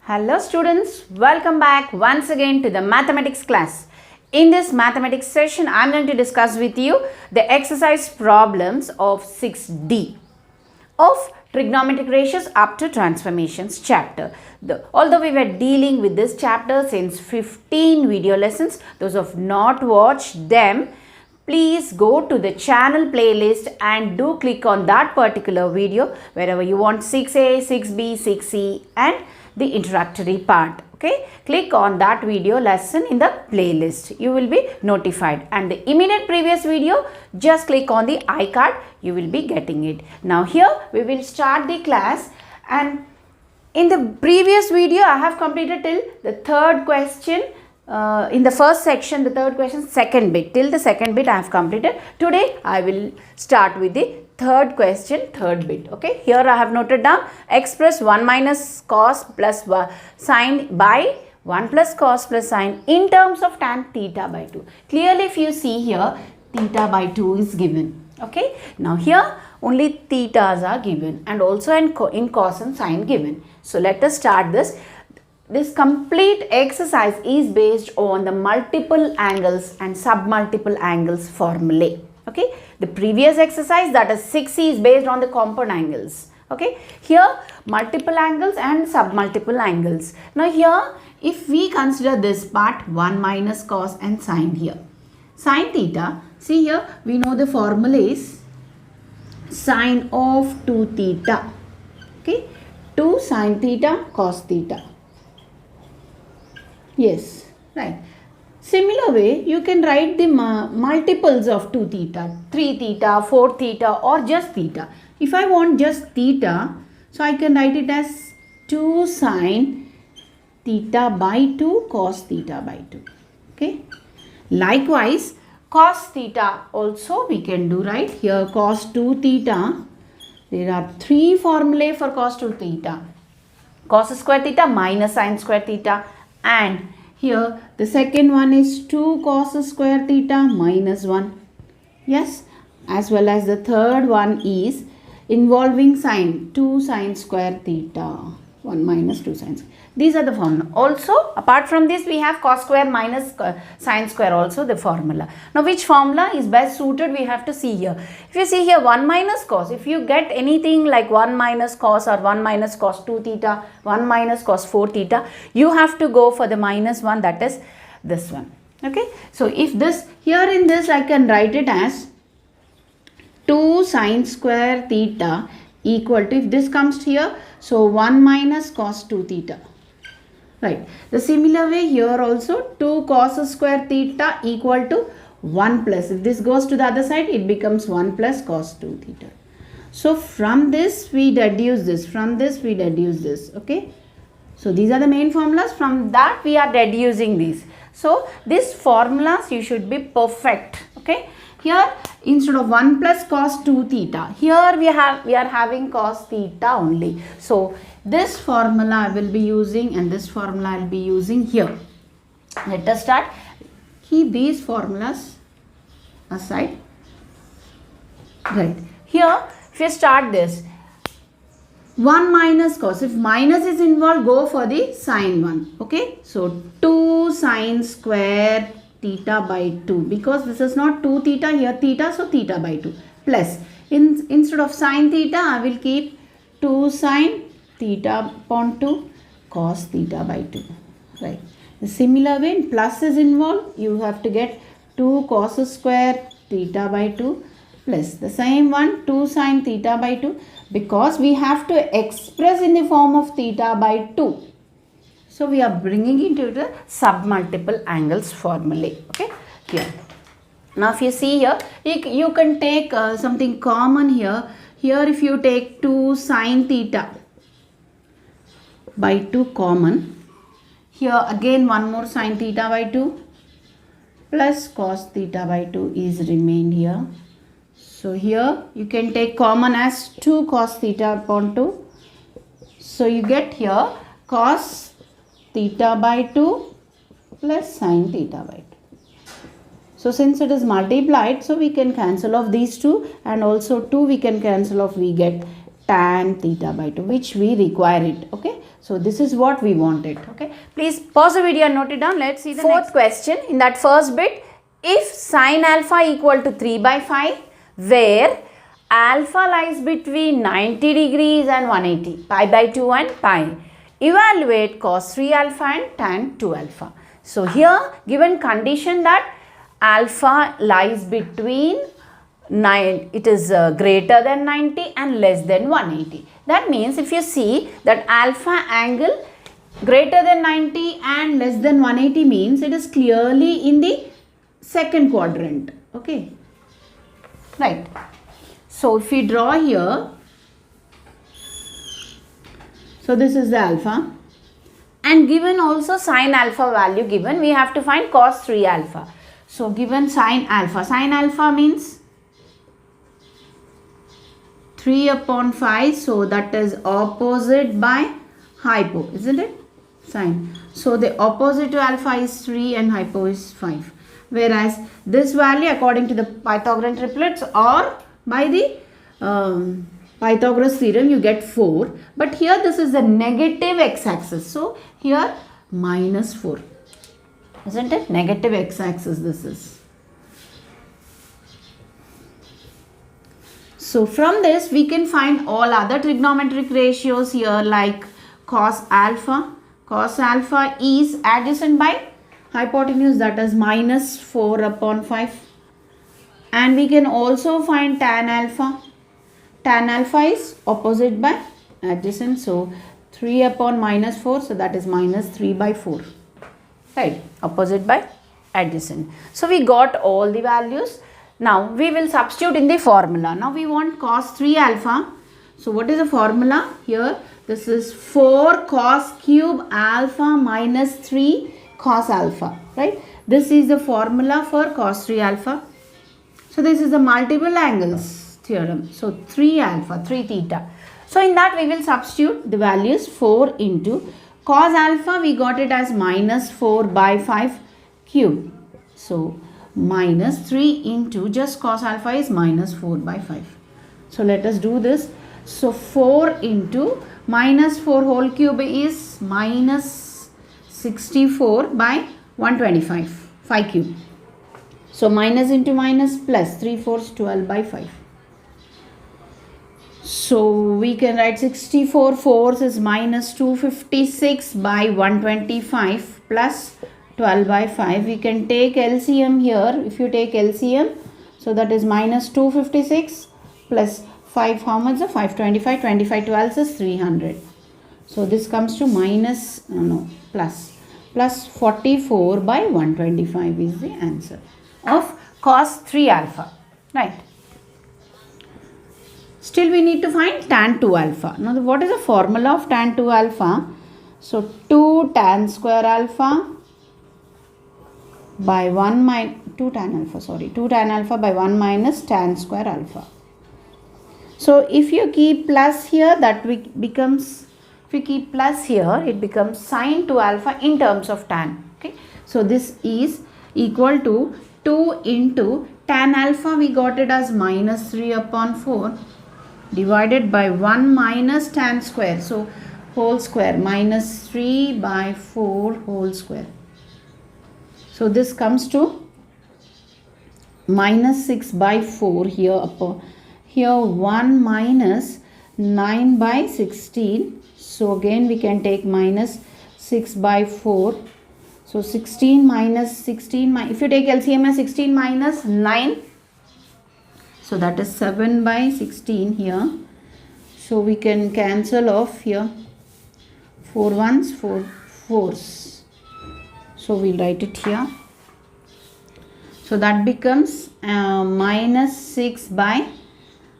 Hello students, welcome back once again to the mathematics class. In this mathematics session, I am going to discuss with you the exercise problems of 6D of trigonometric ratios up to transformations chapter. Although we were dealing with this chapter since 15 video lessons, those who have not watched them, please go to the channel playlist and do click on that particular video wherever you want 6A, 6B, 6C and the introductory part. Okay, click on that video lesson in the playlist. You will be notified, and the immediate previous video, just click on the iCard, you will be getting it. Now here we will start the class, and in the previous video I have completed till the third question. In the first section, the third question, second bit, till the second bit I have completed. Today I will start with the third question, third bit. Okay, here I have noted down express 1 minus cos plus sine by 1 plus cos plus sine in terms of tan theta by 2. Clearly if you see here, theta by 2 is given. Okay, now here only thetas are given and also in cos and sine given. So let us start this. This complete exercise is based on the multiple angles and submultiple angles formulae. Okay, the previous exercise, that is 6C, is based on the compound angles. Okay, here multiple angles and submultiple angles. Now here if we consider this part 1 minus cos and sine here, sine theta, see here we know the formula is sine of 2 theta. Okay, 2 sine theta cos theta. Yes, right. Similar way, you can write the multiples of 2 theta, 3 theta, 4 theta or just theta. If I want just theta, so I can write it as 2 sine theta by 2 cos theta by 2. Okay. Likewise, cos theta also we can do, right? Here cos 2 theta, there are 3 formulae for cos 2 theta. Cos square theta minus sine square theta, and here the second one is 2 cos square theta minus 1. Yes, as well as the third one is involving sine, 2 sine square theta, 1 minus 2 sine square. These are the formula. Also apart from this we have cos square minus sine square, also the formula. Now which formula is best suited we have to see here. If you see here 1 minus cos, if you get anything like 1 minus cos or 1 minus cos 2 theta, 1 minus cos 4 theta, you have to go for the minus 1, that is this one. Okay, so if this, here in this I can write it as 2 sine square theta equal to, if this comes here, so 1 minus cos 2 theta. Right. The similar way here also 2 cos square theta equal to 1 plus. If this goes to the other side, it becomes 1 plus cos 2 theta. So from this we deduce this, from this we deduce this. Okay. So these are the main formulas. From that we are deducing these. So these formulas you should be perfect. Okay. Here instead of 1 plus cos 2 theta, here we are having cos theta only. So this formula I will be using and this formula I will be using here. Let us start. Keep these formulas aside. Right. Here if you start this, 1 minus cos, if minus is involved, go for the sine one. Okay. So 2 sine square theta by 2, because this is not 2 theta, here theta, so theta by 2, plus instead of sine theta I will keep 2 sine theta upon 2 cos theta by 2. Right. The similar way, plus is involved, you have to get 2 cos square theta by 2 plus the same one 2 sine theta by 2, because we have to express in the form of theta by 2. So we are bringing into the submultiple angles formulae. Okay, here. Now if you see here, you can take something common here. Here if you take 2 sine theta by 2 common, here again one more sine theta by 2 plus cos theta by 2 is remained here. So here you can take common as 2 cos theta upon 2. So you get here cos theta by 2 plus sine theta by 2. So since it is multiplied, so we can cancel off these two, and also 2 we can cancel off, we get tan theta by 2, which we require it. Okay, So this is what we wanted. Okay, please pause the video and note it down. Let's see the fourth question. In that first bit, if sine alpha equal to 3 by 5, where alpha lies between 90 degrees and 180, pi by 2 and pi, evaluate cos 3 alpha and tan 2 alpha. So here given condition that alpha lies between it is greater than 90 and less than 180. That means if you see that alpha angle greater than 90 and less than 180 means it is clearly in the second quadrant. Okay, right. So if we draw here, so this is the alpha, and given also sine alpha value given, we have to find cos 3 alpha. So given sine alpha means 3 upon 5, so that is opposite by hypo, isn't it? Sine. So the opposite to alpha is 3 and hypo is 5. Whereas this value according to the Pythagorean triplets or by the Pythagoras theorem you get 4. But here this is the negative x-axis. So here minus 4. Isn't it? Negative x-axis this is. So from this we can find all other trigonometric ratios here like cos alpha. Cos alpha is adjacent by hypotenuse, that is minus 4 upon 5. And we can also find tan alpha. Tan alpha is opposite by adjacent. So 3 upon minus 4. So that is minus 3 by 4. Right. Opposite by adjacent. So we got all the values. Now we will substitute in the formula. Now we want cos 3 alpha. So what is the formula here? This is 4 cos cube alpha minus 3 cos alpha. Right. This is the formula for cos 3 alpha. So this is the multiple angles theorem. So 3 alpha, 3 theta. So in that we will substitute the values 4 into cos alpha, we got it as minus 4 by 5 cube. So minus 3 into just cos alpha is minus 4 by 5. So let us do this. So 4 into minus 4 whole cube is minus 64 by 125, 5 cube. So minus into minus plus 3/4 12 by 5. So we can write 64 fourths is minus 256 by 125 plus 12 by 5. We can take LCM here. If you take LCM, so that is minus 256 plus 5, how much? 525, 25 12 is 300. So this comes to minus, plus 44 by 125 is the answer of cos 3 alpha, right? Still we need to find tan 2 alpha. Now what is the formula of tan 2 alpha? So 2 tan square alpha by 2 tan alpha by 1 minus tan square alpha. So if you keep plus here, that becomes, if you keep plus here, it becomes sin 2 alpha in terms of tan. Okay, so this is equal to 2 into tan alpha, we got it as minus 3 upon 4 divided by 1 minus tan square. So whole square, minus 3 by 4 whole square. So this comes to minus 6 by 4 here upon. Here 1 minus 9 by 16. So again we can take minus 6 by 4. So 16 minus 16, if you take LCM as 16 minus 9. So that is 7 by 16 here. So we can cancel off here 4 ones, 4 fours. So we'll write it here. So that becomes minus 6 by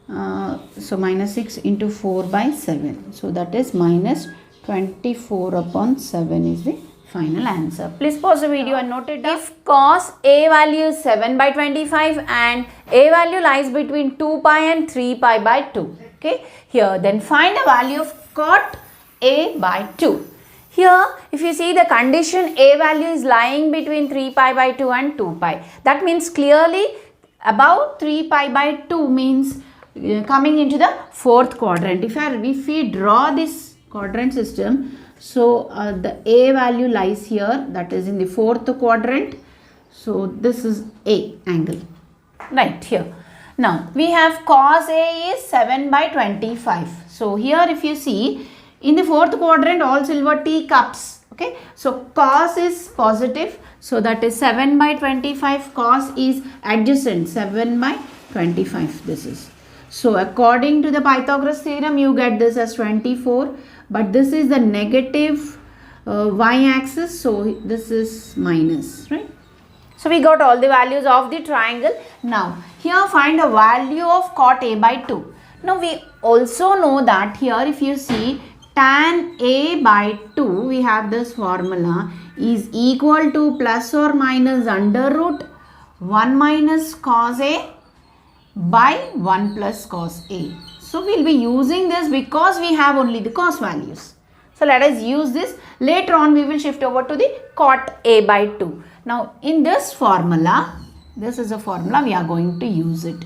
minus 6 into 4 by 7. So that is minus 24 upon 7 is the final answer. Please pause the video and note it down. If cos A value is 7 by 25 and A value lies between 2 pi and 3 pi by 2. Okay, here then find the value of cot A by 2. Here if you see the condition A value is lying between 3 pi by 2 and 2 pi. That means clearly above 3 pi by 2 means coming into the fourth quadrant. If we draw this quadrant system, So the A value lies here, that is in the fourth quadrant. So this is A angle, right here. Now we have cos A is 7 by 25. So here if you see, in the fourth quadrant all silver teacups, okay. So cos is positive, so that is 7 by 25, cos is adjacent, 7 by 25 this is. So according to the Pythagoras theorem, you get this as 24, but this is the negative y-axis, so this is minus, right? So we got all the values of the triangle. Now here find the value of cot A by 2. Now we also know that here if you see tan A by 2, we have this formula is equal to plus or minus under root 1 minus cos A by 1 plus cos A. So we will be using this because we have only the cos values. So let us use this. Later on we will shift over to the cot A by 2. Now in this formula, this is a formula, we are going to use it.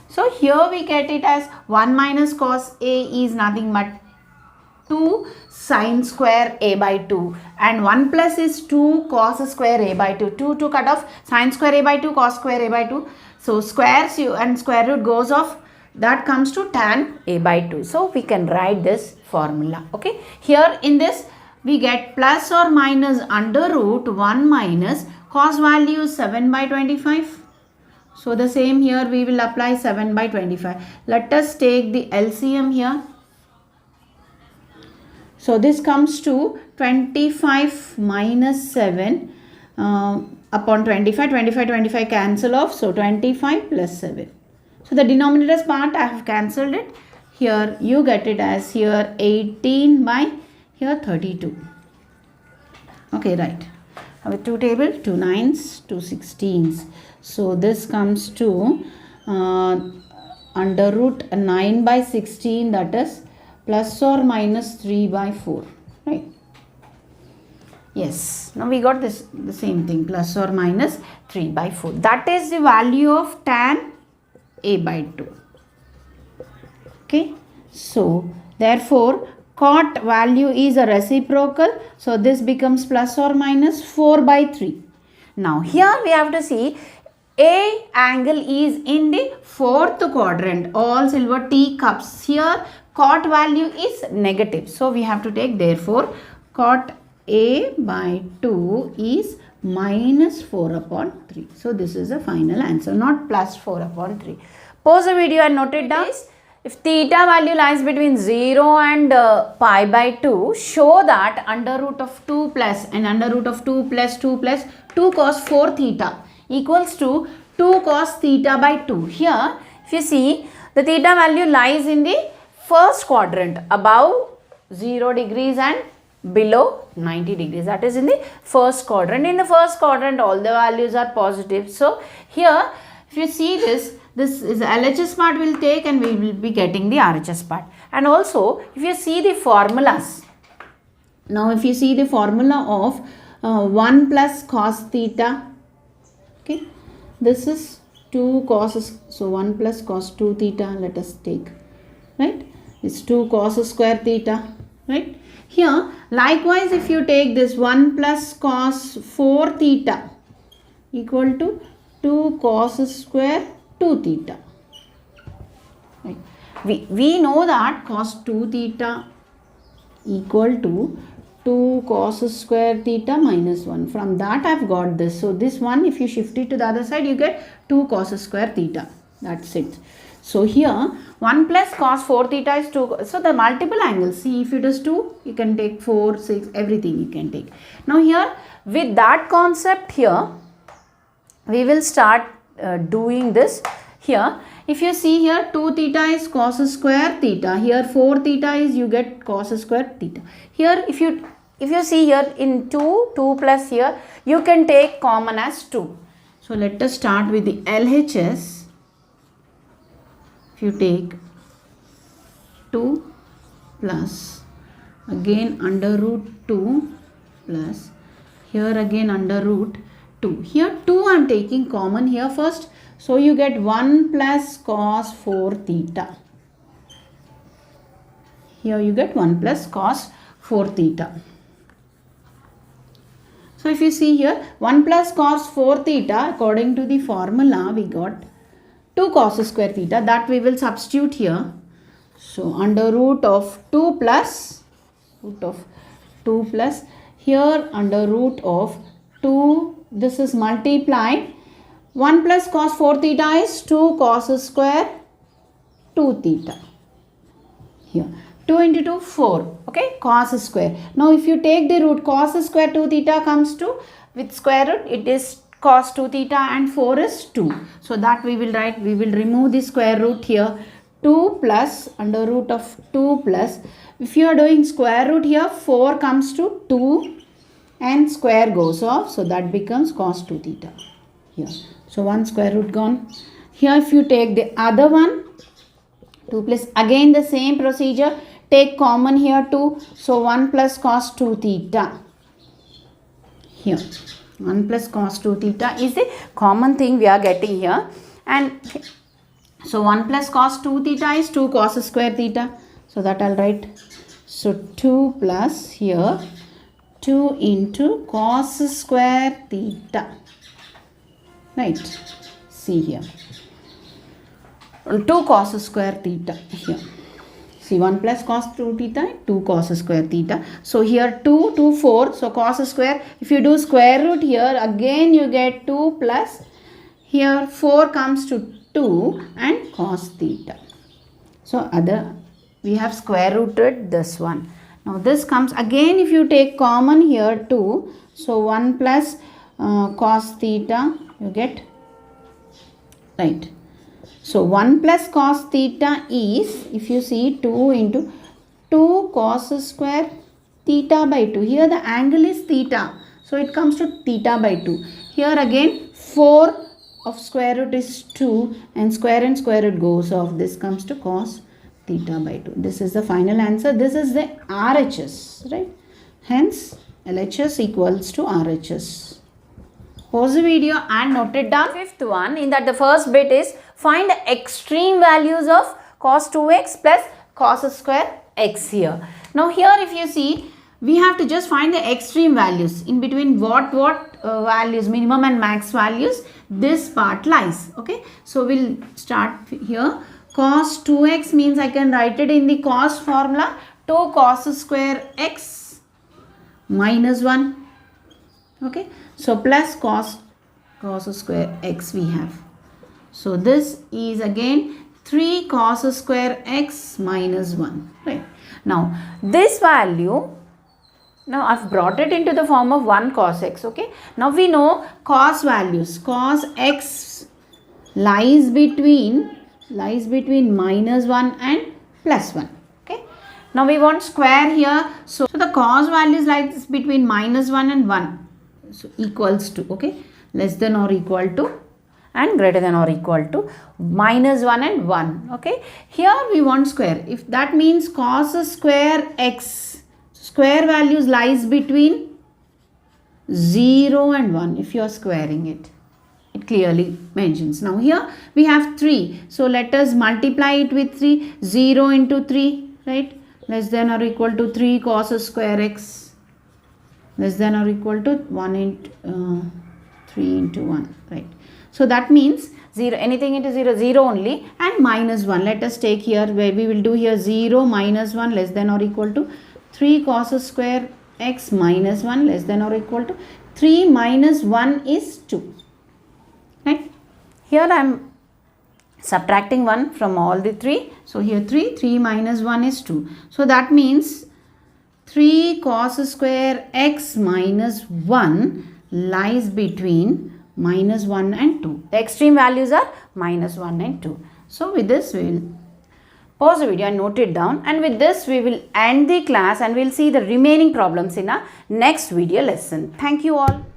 So here we get it as 1 minus cos A is nothing but 2 sine square A by 2, and 1 plus is 2 cos square A by 2. 2 to cut off, sine square A by 2, cos square A by 2. So squares and square root goes off, that comes to tan A by 2. So we can write this formula, okay. Here in this we get plus or minus under root 1 minus cos value 7 by 25. So the same here we will apply 7 by 25. Let us take the LCM here. So this comes to 25 minus 7 upon 25. 25 cancel off. So 25 plus 7. So the denominator's part I have cancelled it. Here you get it as here 18 by here 32. Okay, right. With 2 table, 2 9s, 2 16s. So this comes to under root 9 by 16, that is plus or minus 3 by 4, right? Yes, now we got this, the same thing, plus or minus 3 by 4. That is the value of tan A by 2. Okay, so therefore cot value is a reciprocal, so this becomes plus or minus 4 by 3. Now here we have to see A angle is in the fourth quadrant, all silver teacups. Here cot value is negative, so we have to take, therefore cot A by 2 is minus 4 upon 3. So this is the final answer, not plus 4 upon 3. Pause the video and note it down. If theta value lies between 0 and pi by 2, show that under root of 2 plus and under root of 2 plus 2 plus 2 cos 4 theta equals to 2 cos theta by 2. Here if you see, the theta value lies in the first quadrant, above 0 degrees and below 90 degrees, that is in the first quadrant. In the first quadrant all the values are positive. So here if you see this is LHS part will take and we will be getting the RHS part. And also if you see the formulas, now if you see the formula of 1 plus cos theta, okay, this is 2 cos, so 1 plus cos 2 theta, let us take, right, it's 2 cos square theta, right. Here likewise if you take this 1 plus cos 4 theta equal to 2 cos square 2 theta, right. We know that cos 2 theta equal to 2 cos square theta minus 1. From that I have got this. So this one, if you shift it to the other side, you get 2 cos square theta. That's it. So here 1 plus cos 4 theta is 2. So the multiple angles, see, if it is 2, you can take 4, 6, everything you can take. Now here with that concept here, we will start doing this. Here if you see here 2 theta is cos square theta, here 4 theta is, you get cos square theta. Here if you see here in 2 plus here, you can take common as 2. So let us start with the LHS. If you take 2 plus again under root 2 plus here again under root 2. Here 2 I am taking common here first. So you get 1 plus cos 4 theta. Here you get 1 plus cos 4 theta. So if you see here, 1 plus cos 4 theta, according to the formula, we got 2 cos square theta. That we will substitute here. So under root of 2 plus, here under root of 2, this is multiplied. 1 plus cos 4 theta is 2 cos square 2 theta. Here 2 into 2 4, okay, cos square. Now if you take the root, cos square 2 theta comes to, with square root it is cos 2 theta and 4 is 2. So that we will write, we will remove the square root here. 2 plus under root of 2 plus, if you are doing square root here, 4 comes to 2 and square goes off. So that becomes cos 2 theta here. So 1 square root gone. Here if you take the other one, 2 plus, again the same procedure, take common here 2. So 1 plus cos 2 theta. Here 1 plus cos 2 theta is the common thing we are getting here. And so 1 plus cos 2 theta is 2 cos square theta. So that I'll write. So 2 plus here 2 into cos square theta. Right. See here. 2 cos square theta here. See 1 plus cos 2 theta, 2 cos square theta. So here 2, 2, 4. So cos square, if you do square root here, again you get 2 plus, here 4 comes to 2 and cos theta. So we have square rooted this one. Now this comes, again if you take common here 2. So 1 plus cos theta, you get, right. So 1 plus cos theta is, if you see, 2 into 2 cos square theta by 2. Here the angle is theta. So it comes to theta by 2. Here again 4 of square root is 2 and square root goes off. This comes to cos theta by 2. This is the final answer. This is the RHS, right? Hence LHS equals to RHS. Pause the video and note it down. Fifth one, in that the first bit is find the extreme values of cos 2x plus cos square x here. Now here if you see, we have to just find the extreme values. In between what values, minimum and max values, this part lies. Okay. So we'll start here. Cos 2x means I can write it in the cos formula. 2 cos square x minus 1. Okay. So plus cos square x we have. So this is again 3 cos square x minus 1. Right. Now this value, now I've brought it into the form of 1 cos x. Okay. Now we know cos values. Cos x lies between minus 1 and plus 1. Okay. Now we want square here. So the cos values lies between minus 1 and 1. So equals to, okay, less than or equal to and greater than or equal to minus 1 and 1. Okay. Here we want square. If that means cos square x, square values lies between 0 and 1 if you are squaring it. It clearly mentions. Now here we have 3. So let us multiply it with 3. 0 into 3, right? Less than or equal to 3 cos square x. Less than or equal to 1 into 3 into 1, right? So that means 0, anything into 0, 0 only, and minus 1. Let us take here where we will do here 0 minus 1 less than or equal to 3 cos square x minus 1 less than or equal to 3 minus 1 is 2. Right? Here I am subtracting 1 from all the 3. So here 3 minus 1 is 2. So that means 3 cos square x minus 1 lies between minus 1 and 2. The extreme values are minus 1 and 2. So with this we will pause the video and note it down, and with this we will end the class and we will see the remaining problems in our next video lesson. Thank you all.